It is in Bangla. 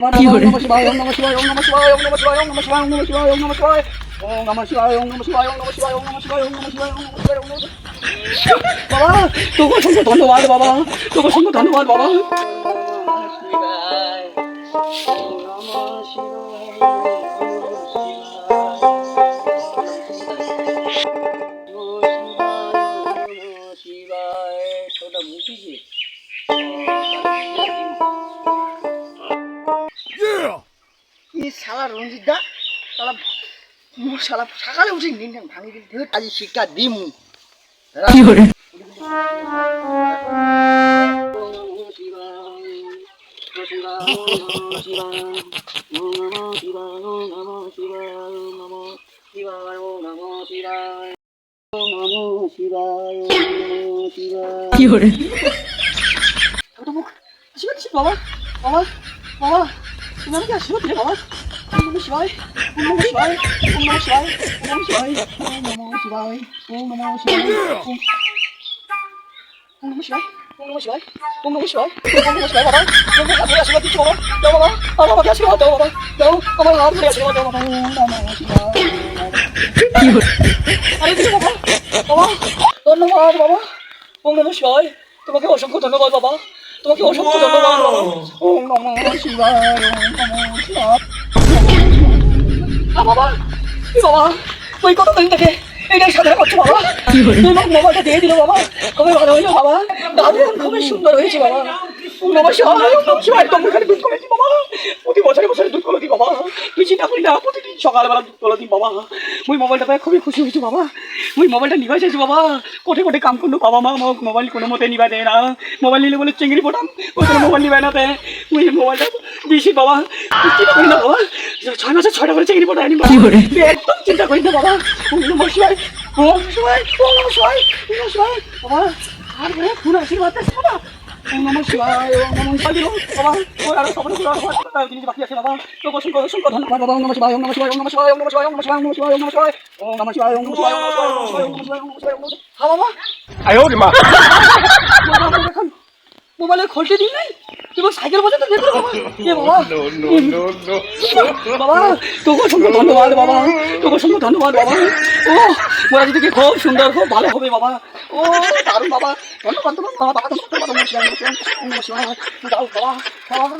কি করে নমঃ শিবায় ওম নমঃ শিবায় ওম নমঃ শিবায় ওম নমঃ শিবায় ওম নমঃ শিবায় ওম নমঃ শিবায় ওম নমঃ শিবায় ওম নমঃ শিবায় ওম নমঃ শিবায় ওম নমঃ শিবায় ওম নমঃ শিবায় ওম নমঃ শিবায় ওম নমঃ শিবায় ওম নমঃ শিবায়। বাবা তোকে অসংখ্য ধন্যবাদ বাবা, তোকে অসংখ্য ধন্যবাদ বাবা। শালা রঞ্জিত দা শালা শালা সকালে উঠে নিন ভাঙি দিল আজ শিক্ষা দিম। কি করে কি করে বাবা বাবা বাবা তুমি আমাকে আশীর্বাদ দিলে বাবা। ওম নমঃ শিবায় ওম নমঃ শিবায় ওম নমঃ শিবায় ওম নমঃ শিবায় ওম নমঃ শিবায় ওম নমঃ শিবায় ওম নমঃ শিবায় ওম নমঃ শিবায় ওম নমঃ শিবায় ওম নমঃ শিবায়। বাবা তুমি আমাকে আশীর্বাদ দিচ্ছ বাবা, দাও বাবা আমাকে আশীর্বাদ দাও বাবা, দাও আমার হাত ধরে আশীর্বাদ দাও বাবা। ওম নমঃ শিবায়। কি করে আরে দিছো বাবা বাবা ধন্যবাদ বাবা। ওম নমঃ শিবায় তোমাকে অসংখ্য ধন্যবাদ বাবা, তোমাকে অসংখ্য ধন্যবাদ বাবা। ওম নমঃ শিবায় ওম নমঃ শিবায়। বাবা এই বাবা ওই কতদিন থেকে এটাই সাধনা করছো বাবা, কি করে তোমার মোবাইলটা দিয়ে দিল বাবা, খুবই ভালো হইলো বাবা, দাদু খুবই সুন্দর হয়েছে বাবা। ওম নমঃ শিবায় ওম নমঃ শিবায়। তোমার খালি দুধ কলেছি বাবা, প্রতি বছরে বছরে দুধ কলে দিই বাবা, তুই চিন্তা করি না প্রতিদিন সকালবেলা দুধ কলে দিই বাবা। ওই মোবাইলটা পেয়ে খুবই খুশি হয়েছি বাবা, ওই মোবাইলটা নিভাই চাইছি বাবা, কোটে কোটে কাম করলো বাবা মা মোক মোবাইল কোনো মতে নিবা দেয় না, মোবাইল নিলে বলে চিংড়ি পটাম ওই কোনো মোবাইল নিবাই না দেয়। ওই মোবাইলটা দিয়েছি বাবা, তুই চিন্তা করি না বাবা, 6 মাসে 6টা করে চিংড়ি পটাই নি বাবা, কি করে? তুই একদম চিন্তা করি না বাবা। ওম নমঃ শিবায় ওম নমঃ শিবায় ওম নমঃ শিবায় ওম নমঃ শিবায় বাবা। আর বলে পুরো আশীর্বাদ আছে বাবা। ওম নমঃ শিবায় ওম নমঃ শিবায় দিল বাবা। ওই আর সবটা পুরো আর জিনিস বাকি আছে বাবা, তো অসংখ্য অসংখ্য ধন্যবাদ বাবা। ওম নমঃ শিবায় ওম নমঃ শিবায় ওম নমঃ শিবায় ওম নমঃ শিবায় ওম নমঃ শিবায় ওম নমঃ শিবায় ওম নমঃ শিবায় ওম নমঃ শিবায় ওম নমঃ শিবায় ওম নমঃ শিবায় ওম নমঃ শিবায় ওম নমঃ শিবায় ওম নমঃ শিবায় ওম নমঃ শিবায়। হ্যাঁ বাবা 哎呦我的妈！ এখন মোবাইলের খোলতে দিন নাই তুমি সাইকেল বাজাতে দেখো বাবা। এ বাবা বাবা তোকে অসংখ্য ধন্যবাদ বাবা, তোকে অসংখ্য ধন্যবাদ বাবা। ও মোরা যদি খুব সুন্দর খুব ভালো হবে বাবা। ও দারুণ বাবা, ধন্যবাদ তোমার বাবা। বাবা তোমার বাবা নমস্কার নমস্কার নমস্কার যাও বাবা বাবা।